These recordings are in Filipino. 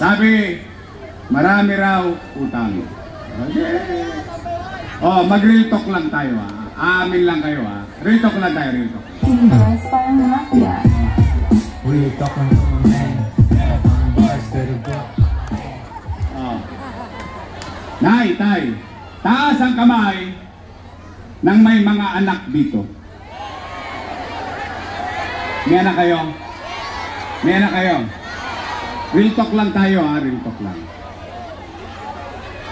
Sabi, marami raw utang. Okay. Oh, mag-real talk lang tayo Amin lang kayo Real talk lang tayo, real talk. Real talk lang mga men. Oh. Nay, tay, taas ang kamay ng may mga anak dito. May anak kayo? May anak kayo? Real talk lang tayo real talk lang.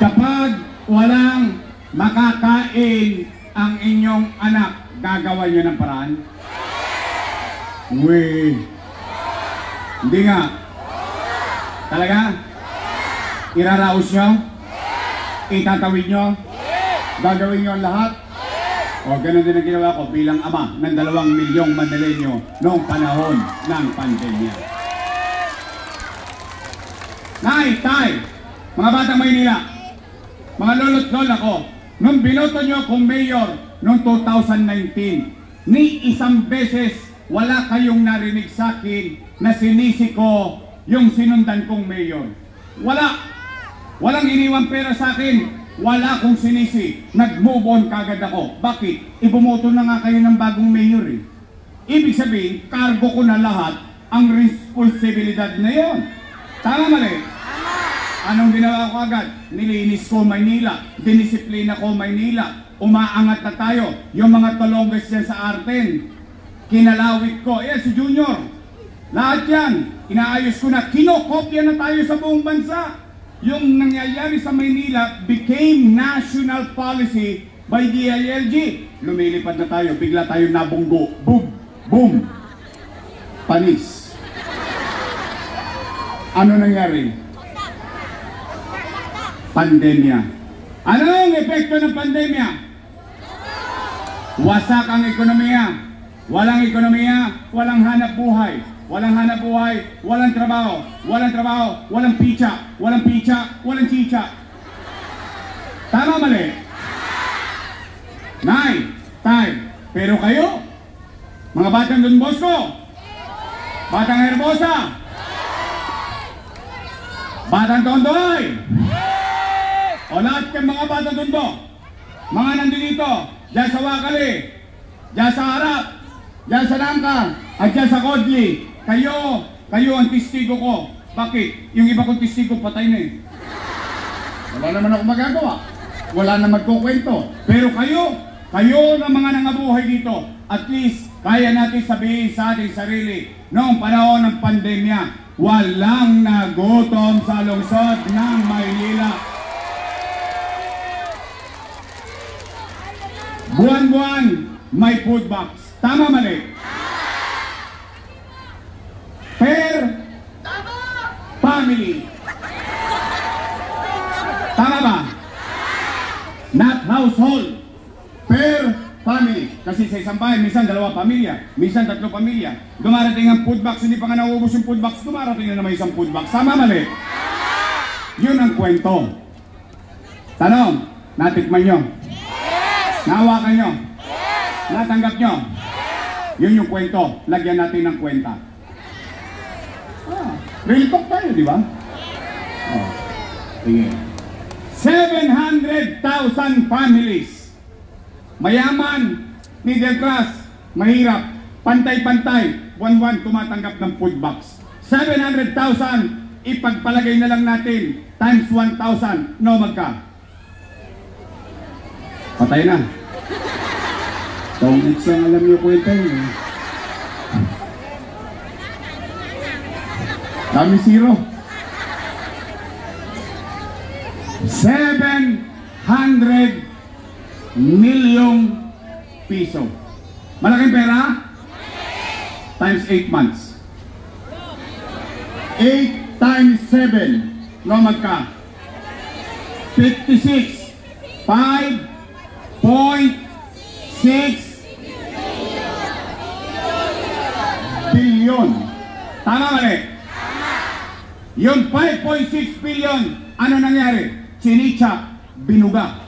Kapag walang makakain ang inyong anak, gagawa nyo ng paraan? Uy! Hindi nga. Talaga? Iraraos nyo? Itatawid nyo? Gagawin nyo ang lahat? O, ganun din ang ginawa ko bilang ama ng 2 milyong Manileño noong panahon ng pandemya. Nay, tay, mga batang Maynila, mga lolo't lola ko, nung binoto nyo akong mayor noong 2019, ni isang beses wala kayong narinig sa akin na sinisi ko yung sinundan kong mayor. Wala. Walang iniwang pera sa akin. Wala akong sinisi. Nag-move on kagad ako. Bakit? Ibumoto na nga kayo ng bagong mayor Ibig sabihin, kargo ko na lahat ang responsibilidad na yon. Tama mali? Anong ginawa ko agad? Nilinis ko Maynila. Dinisiplina ko Maynila. Umaangat na tayo. Yung mga tolonges yan sa Arten. Kinalawit ko. Si Junior. Lahat yan. Inaayos ko na. Kinokopya na tayo sa buong bansa. Yung nangyayari sa Maynila became national policy by DILG. Lumilipad na tayo. Bigla tayo nabunggo. Boom! Boom! Panis. Ano nangyari? Pandemya. Ano ang epekto ng pandemya? Wasak ang ekonomiya. Walang ekonomiya, walang hanap buhay. Walang hanap buhay, walang trabaho. Walang trabaho, walang picha. Walang picha, walang chicha. Tama mali? Nay, tay, pero kayo, mga batang Don Bosco, batang Herbosa, batang Tondoy, o lahat ng mga batang Tondo, mga nandito, dyan sa Wakali, dyan sa Harap, dyan sa Nangka, at dyan sa Kodli, kayo ang testigo ko. Bakit? Yung iba kong testigo patay na Wala naman ako magagawa. Wala na magkukwento. Pero kayo na mga nangabuhay dito, at least kaya natin sabihin sa ating sarili, noong panahon ng pandemya, walang nagutom sa lungsod ng Maynila. Buwan-buwan may food box. Tama mali? Per family. Tama ba? Not household. Per family. Kasi sa isang bahay, minsan 2 pamilya, minsan 3 pamilya. Dumarating ang food box, hindi pa nga nauubos yung food box, dumarating na naman isang food box. Tama mali? Yun ang kwento. Tanong, natikman nyo? Nahawakan nyo? Natanggap nyo? Yun yung kwento. Lagyan natin ng kwenta. Real talk tayo, di ba? Sige. 700,000 families. Mayaman, middle class, mahirap, pantay-pantay, buwan-buwan tumatanggap ng food box. 700,000, ipagpalagay na lang natin, times 1,000, no magka? Patay na. Tongits lang alam niyo kwenta yun. Dami zero. 700 milyong piso. Malaking pera? Times 8 months. 8 times 7. No magka? 56. 5.6 billion. Tama mali? Yung 5.6 billion, ano nangyari? Chinicha, binuga.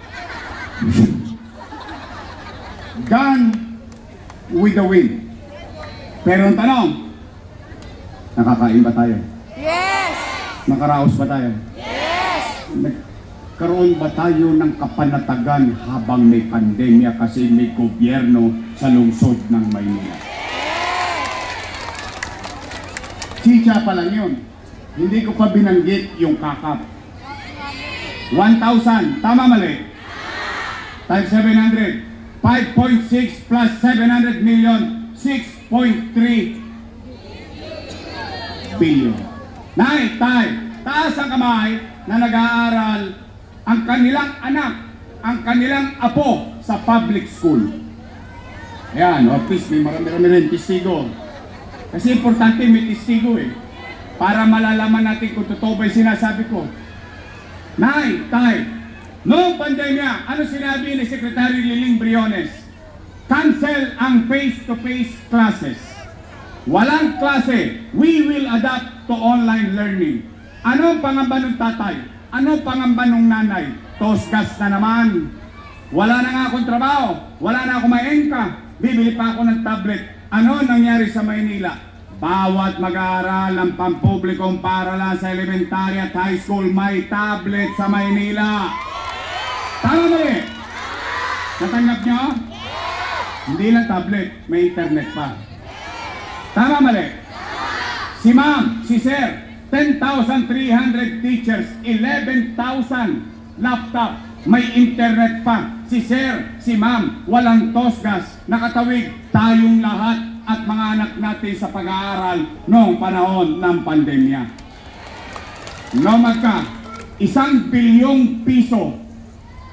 Gone with the wind. Pero ang tanong, nakakain ba tayo? Yes! Nakaraos ba tayo? Yes! Nagkaroon ba tayo ng kapanatagan habang may pandemya kasi may gobyerno sa lungsod ng Maynila? Chicha pa lang yun. Hindi ko pa binanggit yung kakap. 1,000. Tama mali? Times 700. 5.6 plus 700 million. 6.3 billion. Nay, tay, taas ang kamay na nag-aaral ang kanilang anak, ang kanilang apo sa public school. Ayan, o please, may marami-rami rin testigo. Kasi importante may testigo eh. Para malalaman natin kung totoo ba yung sinasabi ko. Nay, tay, noong pandemya, ano sinabi ni Secretary Liling Briones? Cancel ang face-to-face classes. Walang klase. We will adapt to online learning. Ano ang pangamba ng tatay? Ano ang pangamba ng nanay? Tosgas na naman. Wala na nga akong trabaho. Wala na akong maengka. Bibili pa ako ng tablet. Ano nangyari sa Maynila? Bawat mag-aaral ng pampublikong paaralan sa elementary at high school may tablet sa Maynila. Tama ba eh? Natanggap nyo? Hindi lang tablet, may internet pa. Tama mali? Si ma'am, si sir, 10,300 teachers, 11,000 laptop, may internet pa. Si sir, si ma'am, walang tosgas, nakatawid tayong lahat at mga anak natin sa pag-aaral noong panahon ng pandemya. Magka, 1 bilyong piso,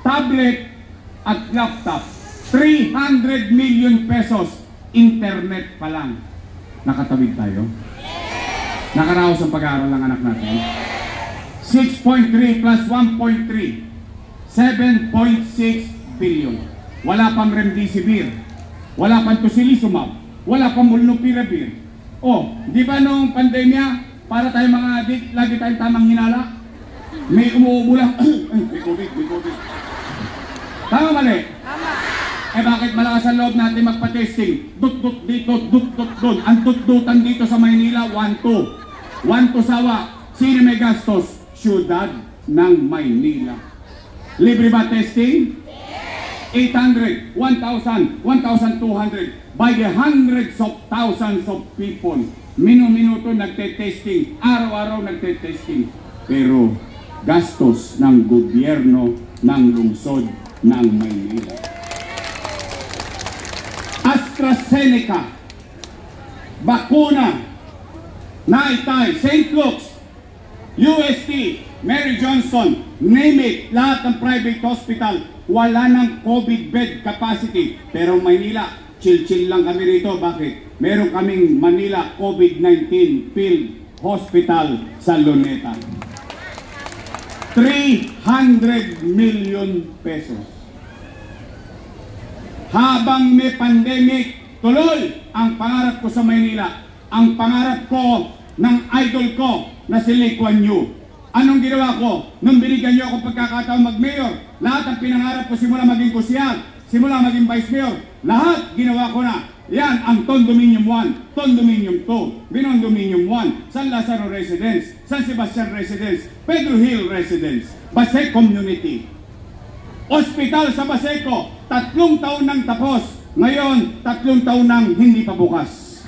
tablet at laptop, 300 million pesos, internet pa lang. Nakatawid tayo? Nakaraos ang pag-aaral ng anak natin? 6.3 plus 1.3, 7.6 billion. Wala pang remdesivir, wala pang tocilizumab, wala pang molnupiravir. Di ba noong pandemya, para tayo mga adik, lagi tayong tamang hinala? May umuubo lang, may COVID. Tama mali? Tama. Bakit malakas ang loob natin magpa-testing? Dut-dut dito, dut-dut doon. Ang dut-dutan dito sa Maynila, 1-2. 1-2 sawa. Sino may gastos? Syudad ng Maynila. Libre ba testing? 800, 1,000, 1,200. By the hundreds of thousands of people. Minu-minuto nagte-testing. Araw-araw nagte-testing. Pero gastos ng gobyerno ng lungsod ng Maynila. AstraZeneca, bakuna, Naitay, St. Luke's, UST, Mary Johnson, name it, lahat ng private hospital, wala ng COVID bed capacity. Pero Maynila, chill-chill lang kami rito. Bakit? Meron kaming Manila COVID-19 Field Hospital sa Luneta. 300 million pesos. Habang may pandemic, tuloy ang pangarap ko sa Maynila. Ang pangarap ko ng idol ko na si Lee Kuan Yew. Anong ginawa ko? Nung binigyan niyo ako pagkakataon mag-mayor, lahat ng pinangarap ko simula maging kusyal, simula maging vice mayor, lahat ginawa ko na. Yan ang Condominium 1, Condominium 2, Binondominium 1, San Lazaro Residence, San Sebastian Residence, Pedro Hill Residence, Basec Community. Hospital sa Baseco, 3 taon nang tapos. Ngayon, 3 taon nang hindi pa bukas.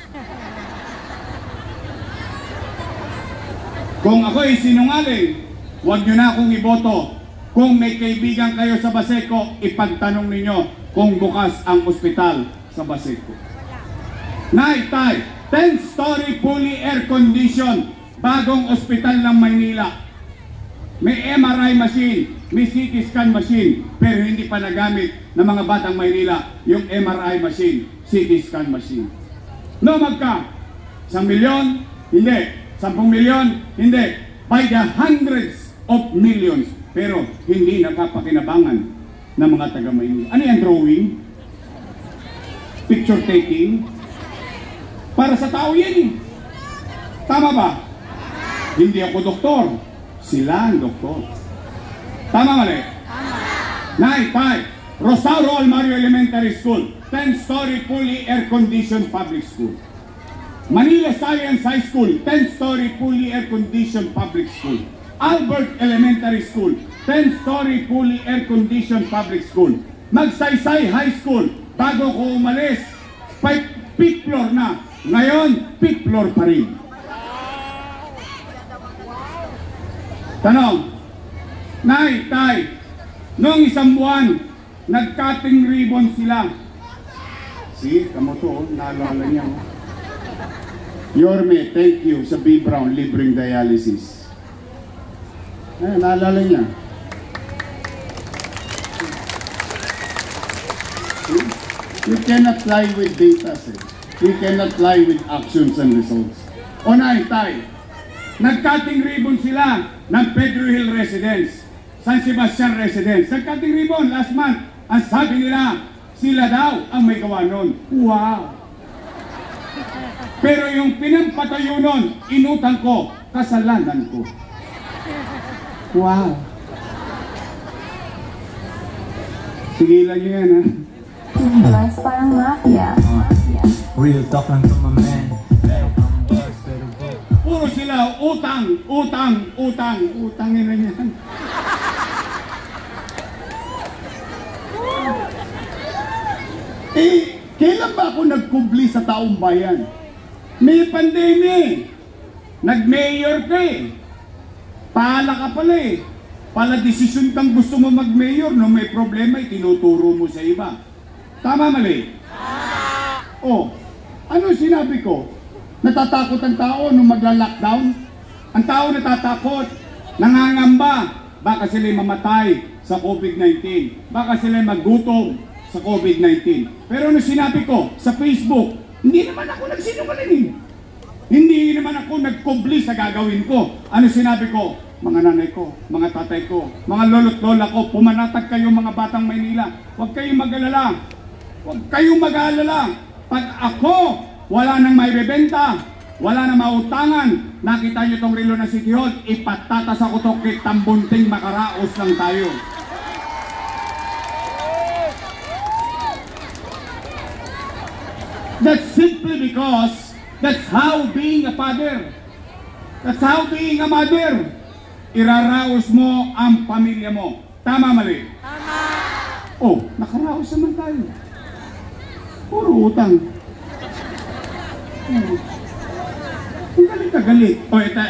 Kung ako'y sinungaling, huwag nyo na akong iboto. Kung may kaibigan kayo sa Baseco, ipagtanong ninyo kung bukas ang ospital sa Baseco. Naitay, 10-story fully air-conditioned, bagong ospital ng Maynila. May MRI machine, may CT scan machine, pero hindi pa nagamit ng mga batang Maynila yung MRI machine, CT scan machine. Magka, 1 milyon? Hindi. 10 milyon? Hindi. By the hundreds of millions, pero hindi nakapakinabangan ng mga taga Maynila. Ano yan, drawing? Picture taking? Para sa tao yan eh. Tama ba? Hindi ako doktor. Sila ang doktor. Tama mali? Tama. Rosario Almario Elementary School, 10-story fully air-conditioned public school. Manila Science High School, 10-story fully air-conditioned public school. Albert Elementary School, 10-story fully air-conditioned public school. Magsaysay High School, bago ko umalis, 5th floor na. Ngayon, 5th floor pa rin. Tanong, Nay, Tay, noong isang buwan, nag-cutting ribbon sila. See, kamo to, naalala niya. Yorme, thank you sa B. Brown, libreng dialysis. Ay, naalala niya. See? You cannot lie with data, sir. You cannot lie with actions and results. O Nay, Tay, nag-cutting ribbon sila ng Pedro Hill Residence, San Sebastian Residence. Nag-cutting ribbon last month. Ang sabi nila, sila daw ang may gawa nun. Wow! Pero yung pinampatayo nun, inutang ko, kasalanan ko. Wow! Sigilan nyo yan, ha? Mas parang mafia. Real talk lang to my man. Puro sila, utang, utang, utang. Utangin na yan. Kailan ba ako nagkubli sa taong bayan? May pandemya. Nag-mayor ka eh. Pahala ka pala eh. Pala desisyon kang gusto mo mag-mayor. Nung may problema, itinuturo mo sa iba. Tama, mali? Oh, ano sinabi ko? Natatakot ang tao nung magla-lockdown? Ang tao natatakot, nangangamba, baka sila'y mamatay sa COVID-19. Baka sila'y maggutom sa COVID-19. Pero ano sinabi ko sa Facebook, hindi naman ako nagsinungaling. Hindi naman ako nagkubli sa gagawin ko. Ano sinabi ko? Mga nanay ko, mga tatay ko, mga lolo't lola ko, pumanatag kayo mga batang Maynila. Huwag kayong mag-alala. Huwag kayong mag-alala. Pag ako, wala nang may bebenta, wala nang mautangan, nakita nyo tong relo ng City Hall, ipatatas ako to kay tambunting makaraos lang tayo. That's simply because that's how being a father. That's how being a mother. Iraraos mo ang pamilya mo. Tama, mali? Tama! Oh, nakaraos naman tayo. Puro utang. Ang galit na galit. O, ito,